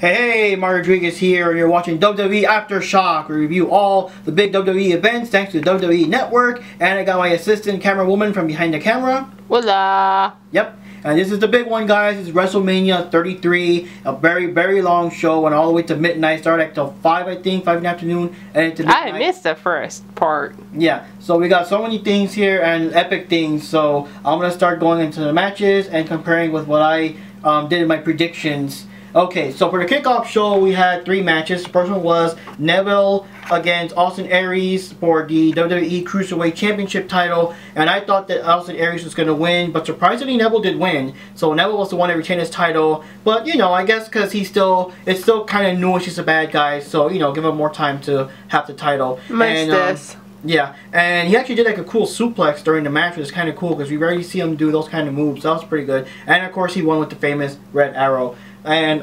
Hey, Mario Rodriguez here, and you're watching WWE Aftershock. We review all the big WWE events thanks to the WWE Network, and I got my assistant camera woman from behind the camera. Voila! Yep, and this is the big one, guys. It's WrestleMania 33, a very, very long show, went all the way to midnight, started at till 5, I think, 5 in the afternoon, and into midnight. I missed the first part. Yeah, so we got so many things here, and epic things, so I'm going to start going into the matches and comparing with what I did in my predictions. Okay, so for the kickoff show, we had 3 matches. The first one was Neville against Austin Aries for the WWE Cruiserweight Championship title. And I thought that Austin Aries was going to win, but surprisingly, Neville did win. So Neville was the one that retained his title. But, you know, I guess because it's still kind of newish, he's a bad guy. So, you know, give him more time to have the title. Yeah, and he actually did like a cool suplex during the match, which is kind of cool because we rarely see him do those kind of moves. That was pretty good. And, of course, he won with the famous Red Arrow. And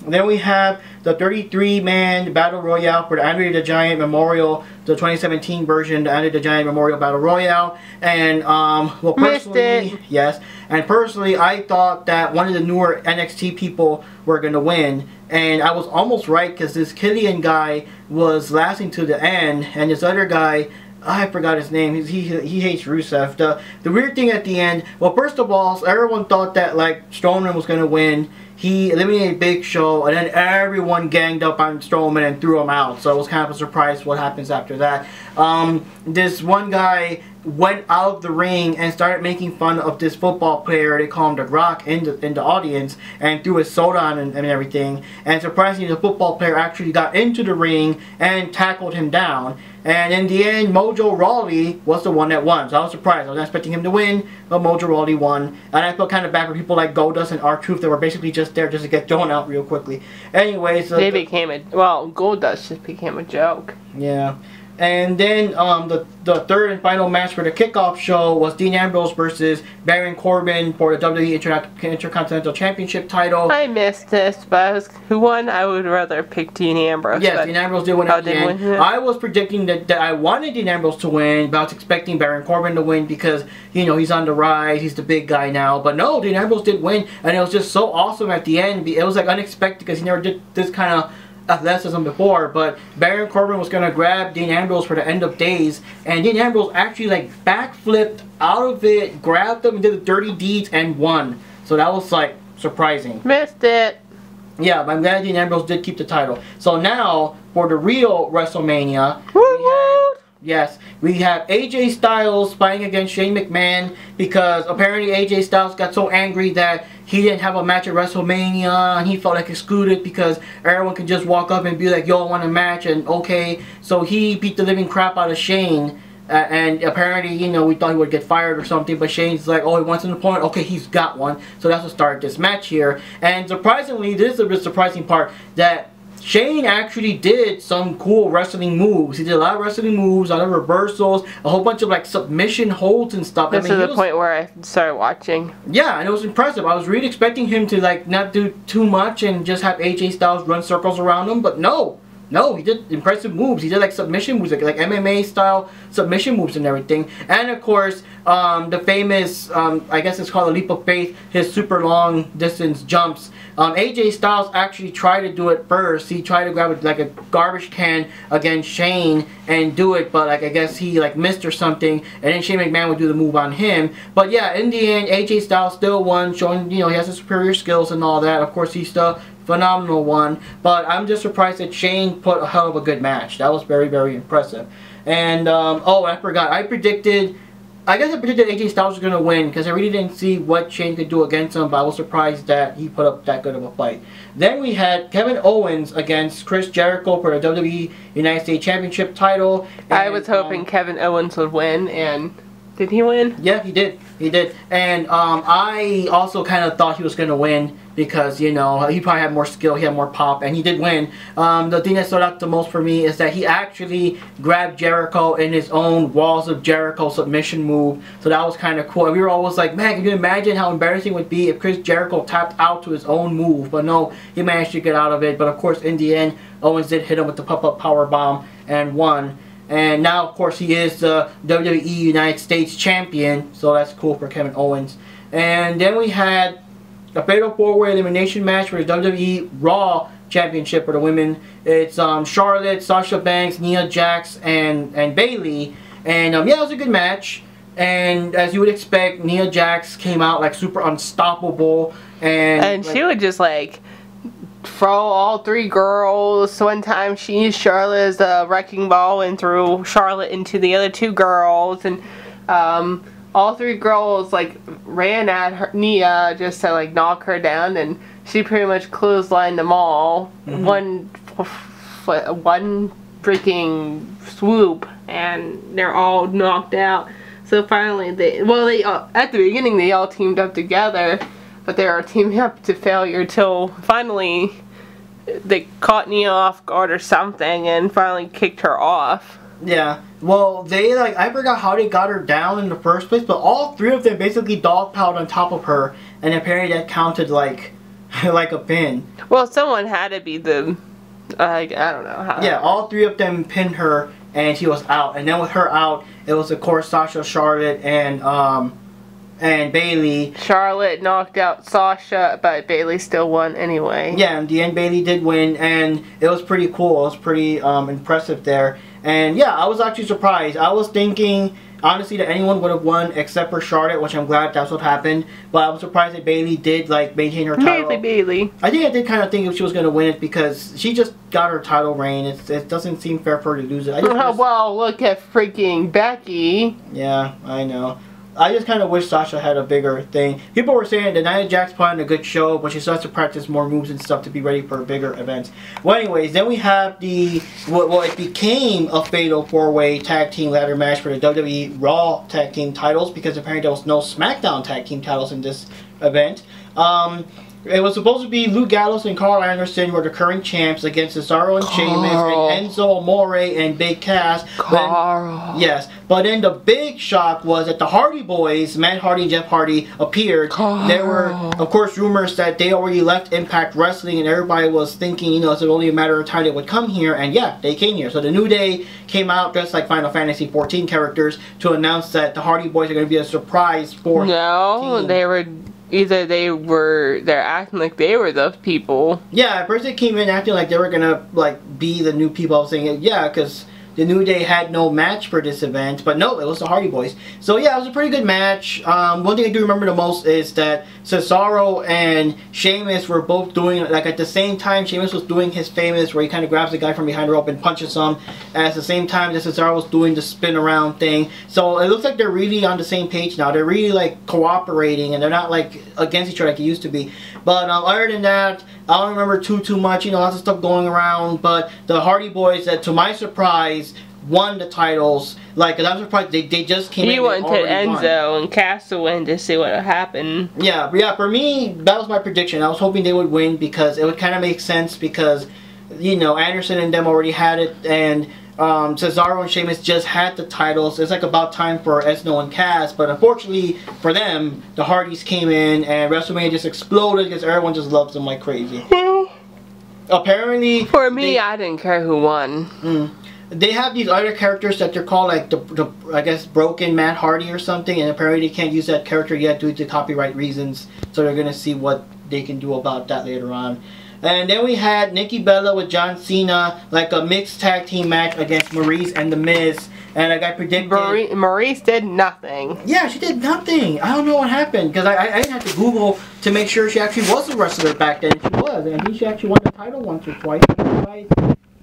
then we have the 33-man Battle Royale for the Andre the Giant Memorial, the 2017 version, the Andre the Giant Memorial Battle Royale. And, well, personally, yes. And personally, I thought that one of the newer NXT people were going to win. And I was almost right because this Killian guy was lasting to the end. And this other guy, I forgot his name. He hates Rusev. The weird thing at the end, well, first of all, everyone thought that, like, Strowman was going to win. He eliminated Big Show, and then everyone ganged up on Strowman and threw him out. So it was kind of a surprise what happens after that. This one guy went out of the ring and started making fun of this football player. They call him the Rock in the audience, and threw his soda on and everything. And surprisingly, the football player actually got into the ring and tackled him down. And in the end, Mojo Rawley was the one that won. So I was surprised. I was not expecting him to win, but Mojo Rawley won. And I felt kind of bad for people like Goldust and R-Truth that were basically just there just to get thrown out real quickly. Anyways, they became a Goldust just became a joke. Yeah. And then the third and final match for the kickoff show was Dean Ambrose versus Baron Corbin for the WWE Intercontinental Championship title. I missed this, but who won? I would rather pick Dean Ambrose. Yes, Dean Ambrose did win at the end. I was predicting that I wanted Dean Ambrose to win, but I was expecting Baron Corbin to win because, you know, he's on the rise, he's the big guy now. But no, Dean Ambrose did win, and it was just so awesome at the end. It was like unexpected because he never did this kind of athleticism before, but Baron Corbin was going to grab Dean Ambrose for the end of days, and Dean Ambrose actually like backflipped out of it, grabbed him and did the dirty deeds and won. So that was like surprising. Missed it. Yeah, but I'm glad Dean Ambrose did keep the title. So now for the real WrestleMania, we have AJ Styles fighting against Shane McMahon because apparently AJ Styles got so angry that he didn't have a match at WrestleMania and he felt like excluded because everyone can just walk up and be like, yo, I want a match, and okay. So he beat the living crap out of Shane. And apparently, you know, we thought he would get fired or something, but Shane's like, oh, he wants an opponent. Okay, he's got one. So that's what started this match here. And surprisingly, this is the surprising part, that Shane actually did some cool wrestling moves. He did a lot of wrestling moves, a lot of reversals, a whole bunch of like submission holds and stuff. This is the point where I started watching. Yeah, and it was impressive. I was really expecting him to like not do too much and just have AJ Styles run circles around him, but no. No, he did impressive moves. He did like submission moves, like MMA style submission moves and everything. And of course, the famous, I guess it's called a leap of faith, his super long distance jumps. AJ Styles actually tried to do it first. He tried to grab like a garbage can against Shane and do it, but like I guess he like missed or something, and then Shane McMahon would do the move on him. But yeah, in the end, AJ Styles still won, showing, you know, he has the superior skills and all that. Of course, he's still phenomenal one, but I'm just surprised that Shane put a hell of a good match. That was very, very impressive. And oh, I forgot, I guess I predicted AJ Styles was going to win because I really didn't see what Shane could do against him, but I was surprised that he put up that good of a fight. Then we had Kevin Owens against Chris Jericho for the WWE United States Championship title. And, I was hoping Kevin Owens would win, and did he win? Yeah, he did. He did. And I also kind of thought he was going to win because, you know, he probably had more skill, he had more pop, and he did win. The thing that stood out the most for me is that he actually grabbed Jericho in his own Walls of Jericho submission move. So that was kind of cool. And we were always like, man, can you imagine how embarrassing it would be if Chris Jericho tapped out to his own move? But no, he managed to get out of it. But of course, in the end, Owens did hit him with the pop-up powerbomb and won. And now, of course, he is the WWE United States Champion. So that's cool for Kevin Owens. And then we had a Fatal 4-Way Elimination match for the WWE Raw Championship for the women. It's Charlotte, Sasha Banks, Nia Jax, and Bayley. And yeah, it was a good match. And as you would expect, Nia Jax came out like super unstoppable, and she would just like throw all three girls. One time she used Charlotte as a wrecking ball and threw Charlotte into the other two girls, and all three girls like ran at her, Nia, just to like knock her down, and she pretty much clotheslined them all. One freaking swoop, and they're all knocked out. So finally, they at the beginning they all teamed up together, but they were teaming up to failure till finally they caught Nia off guard or something and finally kicked her off. Yeah, well, I forgot how they got her down in the first place, but all three of them basically dogpiled on top of her, and apparently that counted like a pin. Well, someone had to be the, I don't know how. Yeah, all three of them pinned her, and she was out. And then with her out, it was of course Sasha, Charlotte, and Bayley. Charlotte knocked out Sasha, but Bayley still won anyway. Yeah, in the end Bayley did win, and it was pretty cool. It was pretty impressive there. And yeah, I was actually surprised. I was thinking, honestly, that anyone would have won except for Charlotte, which I'm glad that's what happened. But I was surprised that Bayley did like maintain her title. Bayley. I did kind of think she was going to win it because she just got her title reign. It doesn't seem fair for her to lose it. Well, look at freaking Becky. Yeah, I know. I just kind of wish Sasha had a bigger thing. People were saying that Nia Jax put on a good show, but she still has to practice more moves and stuff to be ready for bigger events. Well, anyways, then we have it became a fatal 4-way tag team ladder match for the WWE Raw tag team titles, because apparently there was no SmackDown tag team titles in this event. It was supposed to be Luke Gallows and Carl Anderson were the current champs against Cesaro and Sheamus and Enzo Amore and Big Cass. Yes, but then the big shock was that the Hardy Boys, Matt Hardy and Jeff Hardy, appeared. There were, of course, rumors that they already left Impact Wrestling, and everybody was thinking, you know, it's only a matter of time they would come here, and yeah, they came here. So the New Day came out dressed like Final Fantasy XIV characters to announce that the Hardy Boys are going to be a surprise for team. They were... Either they're acting like they were the people. Yeah, at first they came in acting like they were gonna like be the new people. I was saying, yeah, because the New Day had no match for this event, but no, it was the Hardy Boys. So yeah, it was a pretty good match. One thing I do remember the most is that Cesaro and Sheamus were both doing, like at the same time, Sheamus was doing his famous where he kind of grabs the guy from behind the rope and punches him, at the same time that Cesaro was doing the spin around thing. So it looks like they're really on the same page now. They're really like cooperating, and they're not like against each other like it used to be. But other than that, I don't remember too much, you know, lots of stuff going around, but the Hardy Boys, to my surprise, won the titles. Like, cause I'm surprised they just came in. He wanted Enzo and Cass to win to see what would happen. Yeah, for me, that was my prediction. I was hoping they would win because it would kind of make sense because, you know, Anderson and them already had it, and Cesaro and Sheamus just had the titles. It's like about time for Esno and Cass, but unfortunately for them, the Hardys came in and WrestleMania just exploded because everyone just loves them like crazy. Apparently, for me, I didn't care who won. They have these other characters that they're called like the I guess Broken Matt Hardy or something, and apparently they can't use that character yet due to copyright reasons. So they're gonna see what they can do about that later on. And then we had Nikki Bella with John Cena, like a mixed tag team match against Maurice and The Miz. And like I predicted, Maurice did nothing. Yeah, she did nothing. I don't know what happened because I didn't have to Google to make sure she actually was a wrestler back then. She was, and she actually won the title once or twice.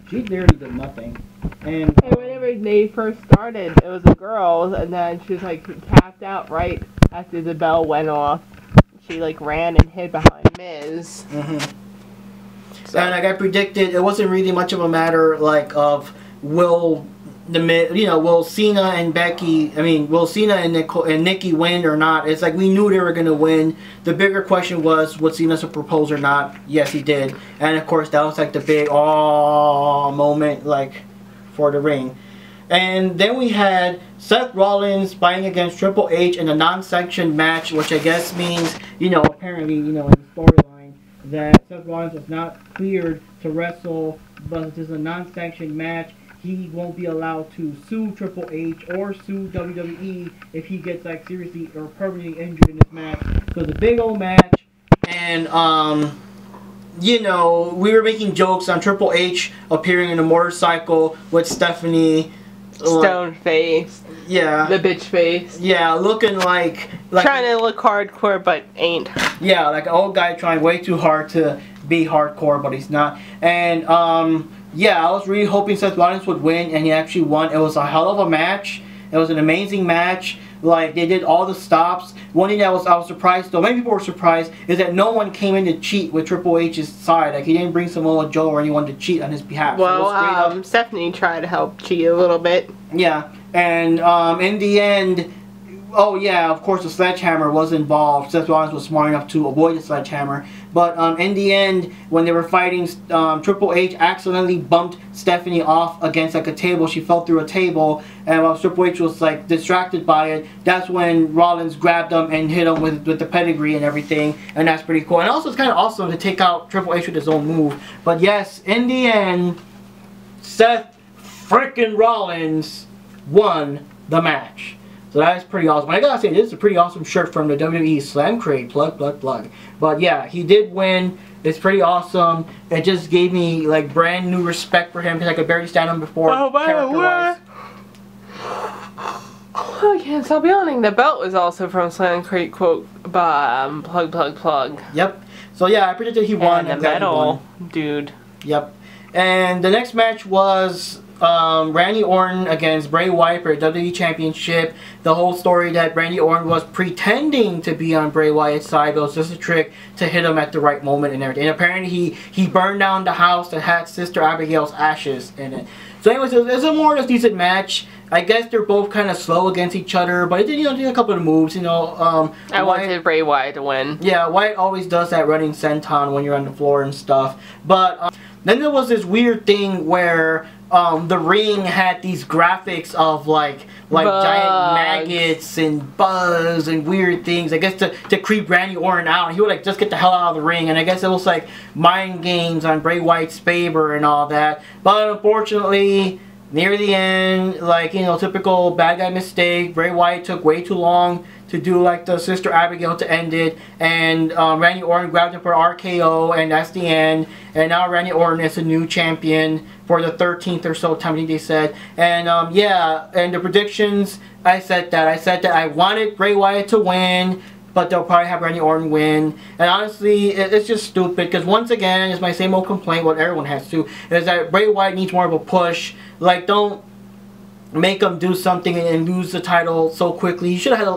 She literally did nothing. And whenever they first started, it was a girl, and then she was like tapped out right after the bell went off. She like ran and hid behind Miz. So. And like I predicted, it wasn't really much of a matter like of will Cena and Becky, will Cena and Nikki win or not? It's like we knew they were gonna win. The bigger question was, would Cena propose or not? Yes, he did. And of course, that was like the big moment, like for the ring. And then we had Seth Rollins fighting against Triple H in a non-sanctioned match, which I guess means, apparently, in the storyline, that Seth Rollins was not cleared to wrestle, but it is a non-sanctioned match. He won't be allowed to sue Triple H or sue WWE if he gets like seriously or permanently injured in this match. So it's a big old match, and you know, we were making jokes on Triple H appearing in a motorcycle with Stephanie. Stone face. Yeah. The bitch face. Yeah, looking like trying to look hardcore, but ain't. Yeah, like an old guy trying way too hard to be hardcore, but he's not. And yeah, I was really hoping Seth Rollins would win, and he actually won. It was a hell of a match. It was an amazing match. Like, they did all the stops. One thing that I was surprised, though, many people were surprised, is that no one came in to cheat with Triple H's side. Like, he didn't bring Samoa Joe or anyone to cheat on his behalf. Well, so Stephanie tried to help cheat a little bit. Yeah, and in the end, oh yeah, of course the sledgehammer was involved. Seth Rollins was smart enough to avoid the sledgehammer. But in the end, when they were fighting, Triple H accidentally bumped Stephanie off against like a table. She fell through a table, and while Triple H was like distracted by it, that's when Rollins grabbed him and hit him with the pedigree and everything, and that's pretty cool. And also, it's kind of awesome to take out Triple H with his own move. But yes, in the end, Seth freaking Rollins won the match. So that's pretty awesome. I gotta say, this is a pretty awesome shirt from the WWE Slam Crate. Plug. But yeah, he did win. It's pretty awesome. It just gave me like brand new respect for him because I could barely stand him before. Oh, by the way, I can't stop yawning. The belt was also from Slam Crate quote plug. Yep. So yeah, I predicted he won. And the medal, dude. Yep. And the next match was Randy Orton against Bray Wyatt for the WWE Championship. The whole story that Randy Orton was pretending to be on Bray Wyatt's side, but it was just a trick to hit him at the right moment and everything. And apparently he burned down the house that had Sister Abigail's ashes in it. So anyways, it's a more or less decent match. I guess they're both kind of slow against each other, but it did, did a couple of moves, I wanted Bray Wyatt to win. Yeah, Wyatt always does that running senton when you're on the floor and stuff. But then there was this weird thing where the ring had these graphics of like giant maggots and bugs and weird things. I guess to creep Randy Orton out. He would like just get the hell out of the ring, and I guess it was like mind games on Bray Wyatt's favor and all that. But unfortunately, near the end, like, typical bad guy mistake, Bray Wyatt took way too long to do like the Sister Abigail to end it, and Randy Orton grabbed him for RKO, and that's the end. And now Randy Orton is a new champion for the 13th or so time, I think they said. And yeah, and the predictions, I said that I wanted Bray Wyatt to win, but they'll probably have Randy Orton win. And honestly, it's just stupid, because once again, it's my same old complaint, what everyone has to, is that Bray Wyatt needs more of a push. Like, don't make him do something and lose the title so quickly. You should have had,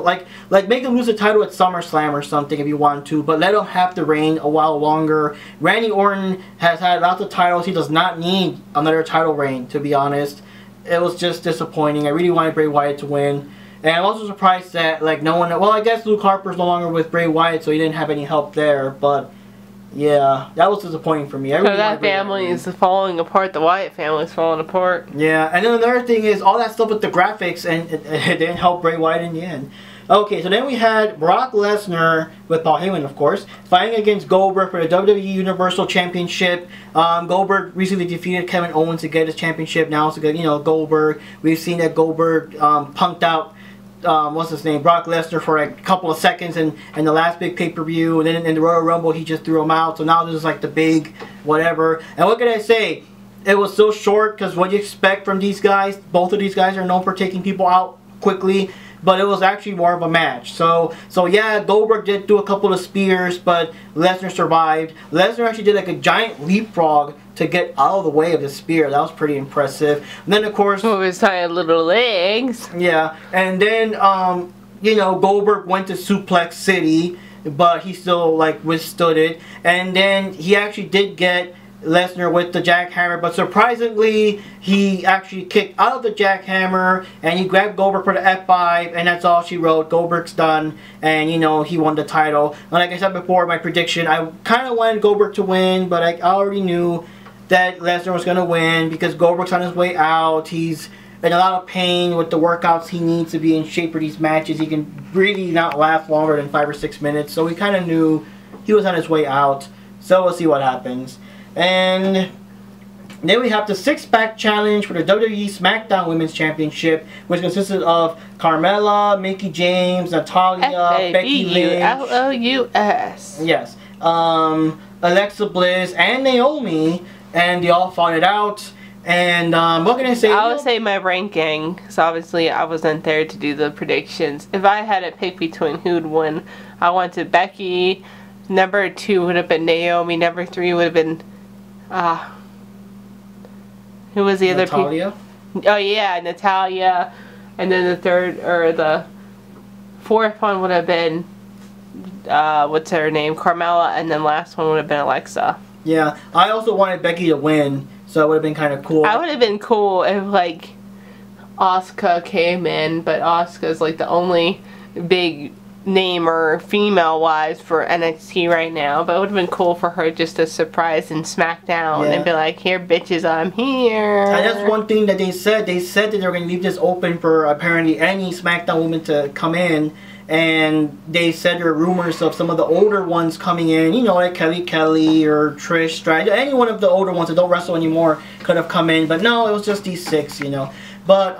like make him lose the title at SummerSlam or something if you want to, but let him have the reign a while longer. Randy Orton has had lots of titles. He does not need another title reign, to be honest. It was just disappointing. I really wanted Bray Wyatt to win. And I'm also surprised that, like, no one... Well, I guess Luke Harper's no longer with Bray Wyatt, so he didn't have any help there, but... Yeah, that was disappointing for me. So that family is falling apart. The Wyatt family is falling apart. Yeah, and then another thing is all that stuff with the graphics, and it didn't help Bray Wyatt in the end. Okay, so then we had Brock Lesnar, with Paul Heyman, of course, fighting against Goldberg for the WWE Universal Championship. Goldberg recently defeated Kevin Owens to get his championship. Now it's good, Goldberg. We've seen that Goldberg punked out what's his name, Brock Lesnar for like a couple of seconds in the last big pay-per-view, and then in the Royal Rumble he just threw him out. So now this is like the big whatever. And what can I say? It was so short, because what do you expect from these guys? Both of these guys are known for taking people out quickly, but it was actually more of a match. So yeah, Goldberg did do a couple of spears, but Lesnar survived. Lesnar actually did like a giant leapfrog to get out of the way of the spear. That was pretty impressive. And then, of course... With his tiny little legs. Yeah. And then, Goldberg went to Suplex City, but he still, like, withstood it. And then he actually did get Lesnar with the jackhammer, but surprisingly, he actually kicked out of the jackhammer, and he grabbed Goldberg for the F5, and that's all she wrote. Goldberg's done, and, he won the title. And like I said before, my prediction, I kind of wanted Goldberg to win, but I already knew that Lesnar was going to win because Goldberg's on his way out. He's in a lot of pain with the workouts he needs to be in shape for these matches. He can really not last longer than 5 or 6 minutes. So we kind of knew he was on his way out. So we'll see what happens. And then we have the 6-pack challenge for the WWE SmackDown Women's Championship, which consisted of Carmella, Mickie James, Natalya, Becky Lynch. F-A-B-U-L-O-U-S. Yes. Alexa Bliss and Naomi, and they all fought it out. And what can I say? I would say my ranking, so obviously I wasn't there to do the predictions. If I had to pick between who would win, I wanted Becky. Number 2 would have been Naomi. Number 3 would have been, who was the other Natalia? Oh yeah, Natalia. And then the third, or the fourth one would have been, what's her name? Carmella. And then last one would have been Alexa. Yeah, I also wanted Becky to win, so it would have been kind of cool. I would have been cool if, like, Asuka came in, but Asuka's, like, the only big namer female-wise for NXT right now. But it would have been cool for her just to surprise in SmackDown and be like, here, bitches, I'm here. And that's one thing that they said. They said that they were going to leave this open for apparently any SmackDown woman to come in. And they said there are rumors of some of the older ones coming in, you know, like Kelly or Trish Stratus. Any one of the older ones that don't wrestle anymore could have come in. But no, it was just these 6, you know. But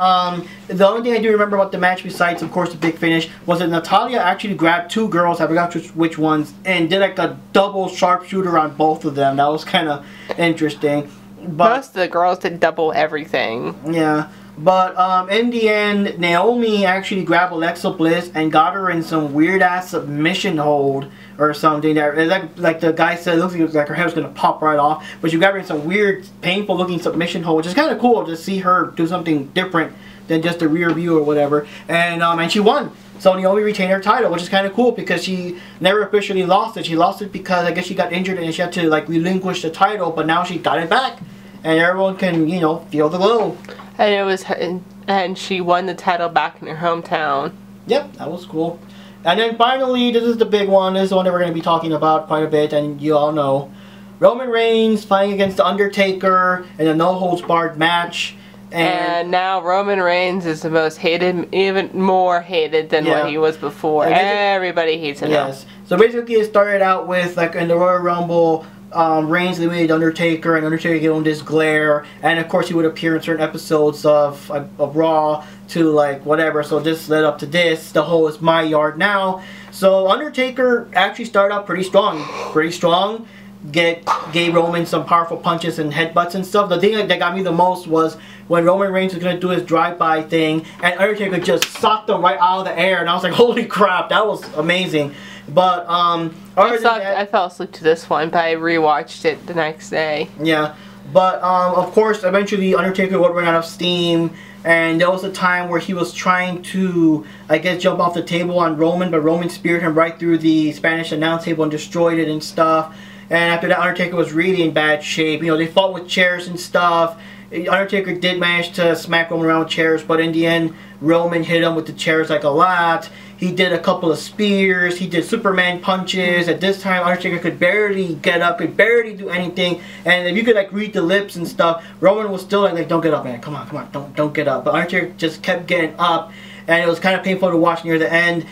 the only thing I do remember about the match, besides, of course, the big finish, was that Natalia actually grabbed 2 girls, I forgot which ones, and did like a double sharpshooter on both of them. That was kind of interesting. But most of the girls did double everything. Yeah. But in the end, Naomi actually grabbed Alexa Bliss and got her in some weird-ass submission hold or something. That, like the guy said, it looks like her head was going to pop right off. But she grabbed her in some weird, painful-looking submission hold, which is kind of cool to see her do something different than just a rear view or whatever. And she won. So Naomi retained her title, which is kind of cool because she never officially lost it. She lost it because I guess she got injured and she had to like relinquish the title, but now she got it back. And everyone can, you know, feel the glow. And it was, and she won the title back in her hometown. Yep, that was cool. And then finally, this is the big one. This is the one that we're going to be talking about quite a bit, and you all know. Roman Reigns fighting against the Undertaker in a no-holds-barred match. And now Roman Reigns is the most hated, even more hated than what he was before. Everybody hates him now. Yes. So basically it started out with, like, in the Royal Rumble, Reigns eliminated Undertaker, and Undertaker gave him this glare, and of course he would appear in certain episodes of Raw to like whatever. So this led up to this. The whole "It's my yard now." So Undertaker actually started out pretty strong. Gave Roman some powerful punches and headbutts and stuff. The thing that got me the most was when Roman Reigns was gonna do his drive-by thing, and Undertaker just socked him right out of the air, and I was like, holy crap, that was amazing. But I fell asleep to this one, but I rewatched it the next day. Yeah, but of course, eventually Undertaker would run out of steam, and there was a time where he was trying to, I guess, jump off the table on Roman, but Roman speared him right through the Spanish announce table and destroyed it and stuff. And after that, Undertaker was really in bad shape. You know, they fought with chairs and stuff. Undertaker did manage to smack Roman around with chairs, but in the end, Roman hit him with the chairs like a lot. He did a couple of spears. He did Superman punches. At this time, Undertaker could barely get up, could barely do anything. And if you could like read the lips and stuff, Roman was still like don't get up, man. Come on, don't get up. But Undertaker just kept getting up, and it was kind of painful to watch near the end.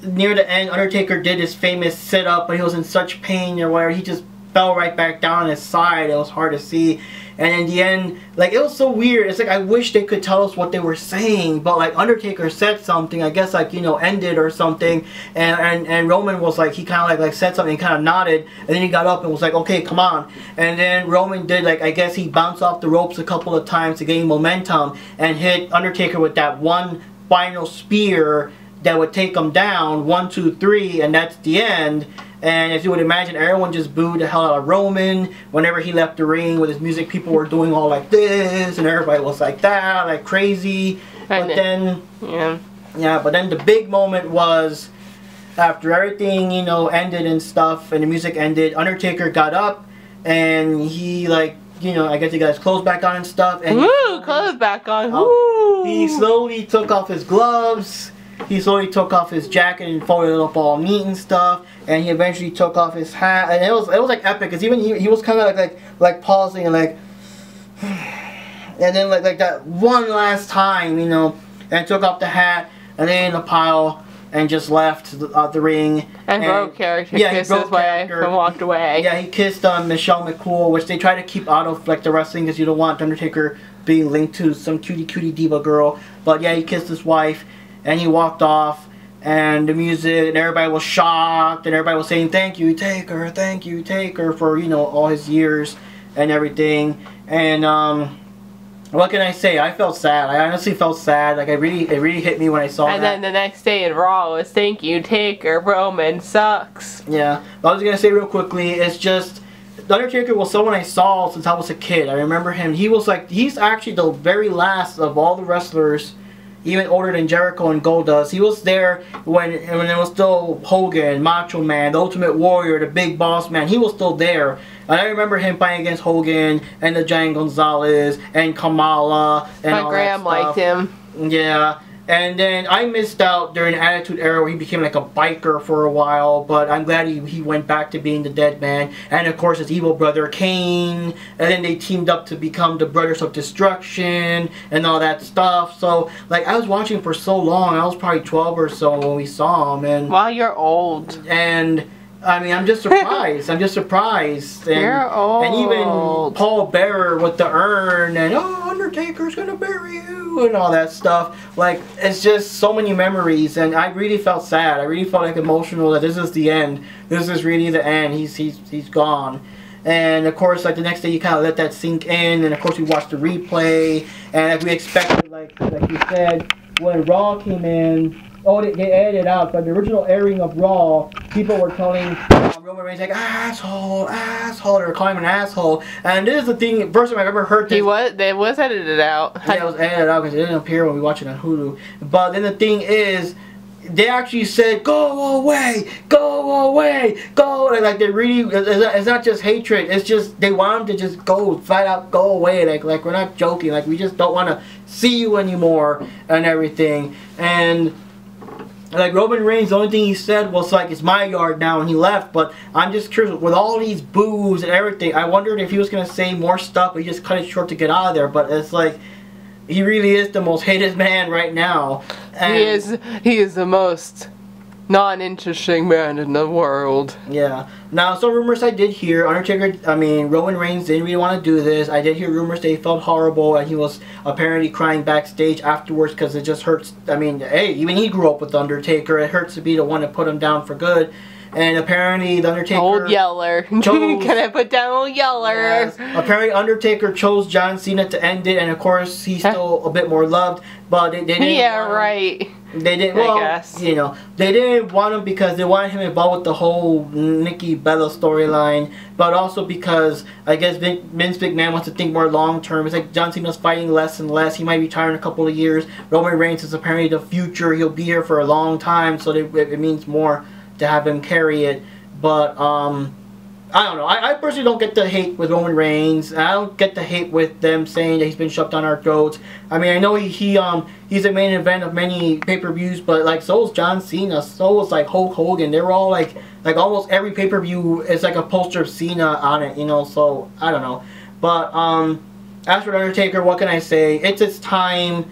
Near the end, Undertaker did his famous sit-up, but he was in such pain or whatever. He just fell right back down on his side. It was hard to see. And in the end, like, it was so weird. It's like, I wish they could tell us what they were saying, but like, Undertaker said something, I guess, like, you know, ended or something, and Roman was like, he kind of like said something, kind of nodded, and then he got up and was like, okay, come on. And then Roman did, like, I guess he bounced off the ropes a couple of times to gain momentum and hit Undertaker with that one final spear that would take him down, 1, 2, 3, and that's the end. And as you would imagine, everyone just booed the hell out of Roman. Whenever he left the ring with his music, people were doing all like this, and everybody was like that, like crazy. But then, but then the big moment was after everything, you know, ended and stuff, and the music ended. Undertaker got up, and he like, you know, I guess he got his clothes back on and stuff. And clothes back on. Woo! He slowly took off his gloves. He slowly took off his jacket and folded it up all neat and stuff, and he eventually took off his hat, and it was like epic, because even he was kind of like pausing and like, and then like that one last time, you know, and took off the hat and then in a pile and just left the ring. And broke character, kissed his way and walked away. Yeah, he kissed Michelle McCool, which they try to keep out of like the wrestling because you don't want Undertaker being linked to some cutie diva girl. But yeah, he kissed his wife. And he walked off, and the music, and everybody was shocked, and everybody was saying thank you Taker for, you know, all his years and everything. And what can I say? I felt sad. I honestly felt sad. Like, it really hit me when I saw that. And then the next day in Raw was thank you Taker, Roman sucks. Yeah, I was gonna say real quickly, it's just the Undertaker was someone I saw since I was a kid. I remember him. He was like, he's actually the very last of all the wrestlers, even older than Jericho and Goldust. He was there when it was still Hogan, Macho Man, the Ultimate Warrior, the Big Boss Man. He was still there. And I remember him fighting against Hogan and the Giant Gonzalez and Kamala and all that stuff. My Graham liked him. Yeah. And then I missed out during the Attitude Era where he became like a biker for a while, but I'm glad he went back to being the Dead Man. And of course his evil brother Kane, and then they teamed up to become the Brothers of Destruction and all that stuff. So like, I was watching for so long. I was probably 12 or so when we saw him. And wow, you're old. And I mean, I'm just surprised. I'm just surprised. And, you're old. And even Paul Bearer with the urn and, oh, Undertaker's gonna bury you and all that stuff. Like, it's just so many memories, and I really felt sad. I really felt like emotional that this is the end. This is really the end. He's gone. And of course, like the next day, you kind of let that sink in, and of course, we watched the replay, and like we expected, like you said, when Raw came in. Oh, they edited out, but the original airing of Raw, people were calling Roman Reigns like, asshole, asshole. They were calling him an asshole. And this is the thing, first time I've ever heard this. They was edited out. Yeah, it was edited out because it didn't appear when we watched it on Hulu. But then the thing is, they actually said, go away, go away, go. Like they really, it's not just hatred. It's just, they want him to just go, flat out go away. Like we're not joking. Like, we just don't want to see you anymore and everything. And like Roman Reigns, the only thing he said was like, it's my yard now, and he left. But I'm just curious, with all these boos and everything, I wondered if he was going to say more stuff, but he just cut it short to get out of there. But it's like, he really is the most hated man right now. And he is the most non-interesting man in the world. Yeah. Now, some rumors I did hear, Roman Reigns didn't really want to do this. I did hear rumors that he felt horrible, and he was apparently crying backstage afterwards because it just hurts. I mean, hey, even he grew up with the Undertaker. It hurts to be the one to put him down for good. And apparently the Undertaker... Old Yeller. Can I put down Old Yeller? Yes. Apparently Undertaker chose John Cena to end it, and of course he's still a bit more loved, but they didn't right. They didn't, well, I guess. You know, they didn't want him because they wanted him involved with the whole Nikki Bella storyline, but also because I guess Vince McMahon wants to think more long term. It's like John Cena's fighting less and less. He might retire in a couple of years. Roman Reigns is apparently the future. He'll be here for a long time, so it means more to have him carry it. But I don't know. I personally don't get the hate with Roman Reigns. I don't get the hate with them saying that he's been shoved down our throats. I mean, I know he's a main event of many pay-per-views, but like so is John Cena, so was like Hulk Hogan. They were all like almost every pay-per-view is like a poster of Cena on it, you know. So I don't know. But as for the Undertaker, what can I say? It's his time.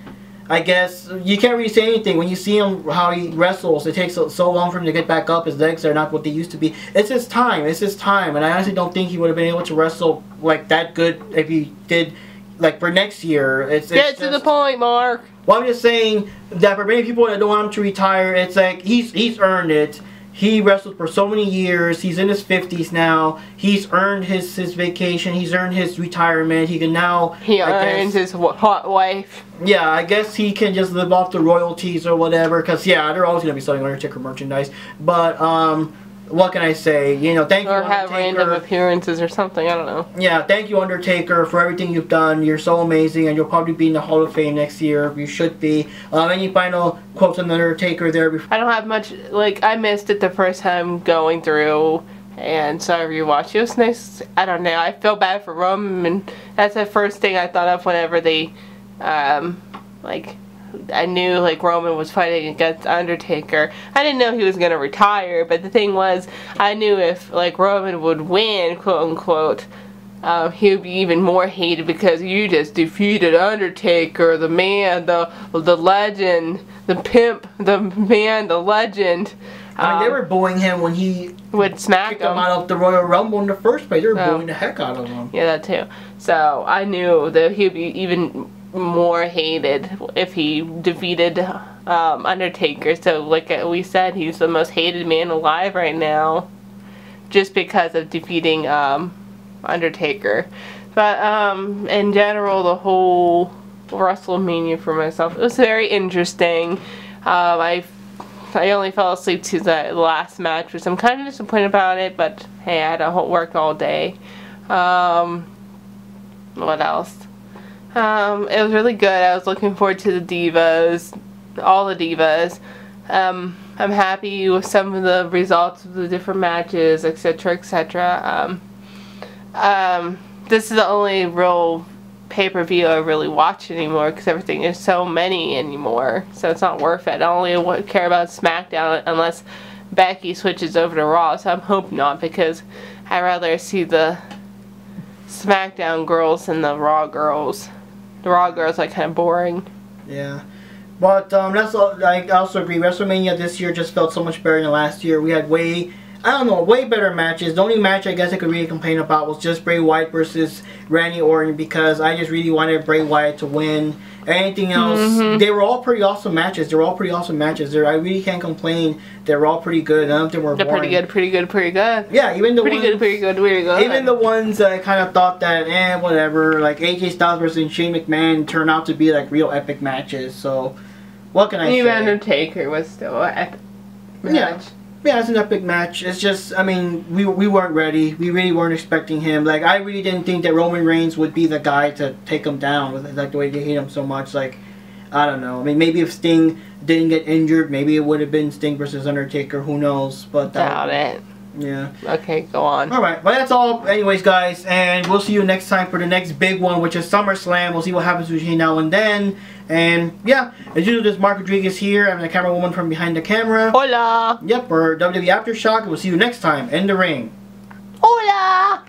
I guess you can't really say anything. When you see him, how he wrestles, it takes so long for him to get back up. His legs are not what they used to be. It's his time. It's his time. And I honestly don't think he would have been able to wrestle like that good if he did, like, for next year. Get to the point, Mark. Well, I'm just saying that for many people that don't want him to retire, it's like he's earned it. He wrestled for so many years. He's in his 50s now. He's earned his vacation. He's earned his retirement. He can now... He earns his hot wife. Yeah, I guess he can just live off the royalties or whatever. Because, yeah, they're always going to be selling Undertaker merchandise. But, what can I say? You know, thank you, Undertaker. Or have random appearances or something. I don't know. Yeah, thank you, Undertaker, for everything you've done. You're so amazing, and you'll probably be in the Hall of Fame next year. You should be. Any final quotes on the Undertaker there? I don't have much. Like, I missed it the first time going through, and so I rewatched. It was nice. I don't know. I feel bad for Roman, and that's the first thing I thought of whenever they, like... I knew like Roman was fighting against Undertaker. I didn't know he was gonna retire, but the thing was, I knew if like Roman would win, quote unquote, he would be even more hated because you just defeated Undertaker, the man, the legend, the pimp, the man, the legend. I mean, they were booing him when he would smack him out of the Royal Rumble in the first place. They were booing the heck out of him. Yeah, that too. So I knew that he'd be even more hated if he defeated Undertaker. So like we said, he's the most hated man alive right now, just because of defeating Undertaker. But in general, the whole Wrestlemania for myself, it was very interesting. I only fell asleep to the last match, which I'm kind of disappointed about it, but hey, I had to work all day. What else? It was really good. I was looking forward to the divas, all the divas. I'm happy with some of the results of the different matches, etc., etc. This is the only real pay-per-view I really watch anymore, because everything is so many anymore, so it's not worth it. I only care about SmackDown unless Becky switches over to Raw, so I'm hoping not, because I'd rather see the SmackDown girls than the Raw girls. The Raw girls are kind of boring. Yeah. But that's all, I also agree. WrestleMania this year just felt so much better than last year. We had way better matches. The only match I guess I could really complain about was just Bray Wyatt versus Randy Orton, because I just really wanted Bray Wyatt to win. Anything else, they were all pretty awesome matches. They were all pretty awesome matches. I really can't complain. They were all pretty good. None of them were boring. They're pretty good. Yeah, even the pretty good. Even the ones that I kind of thought that, whatever, like AJ Styles versus Shane McMahon turned out to be like real epic matches. So, what can I say? Even Undertaker was still an epic match. Yeah, it's an epic match. It's just, I mean, we weren't ready. We really weren't expecting him. Like, I really didn't think that Roman Reigns would be the guy to take him down with like the way they hate him so much. Like, I don't know. I mean, maybe if Sting didn't get injured, maybe it would have been Sting versus Undertaker. Who knows? But doubt it. Yeah. Okay, go on. Alright, but that's all anyways, guys, and we'll see you next time for the next big one, which is SummerSlam. We'll see what happens between now and then. And yeah, as usual, this is Mark Rodriguez here. I'm the camera woman from behind the camera. Hola. Yep, we're WWE Aftershock, and we'll see you next time in the ring. Hola.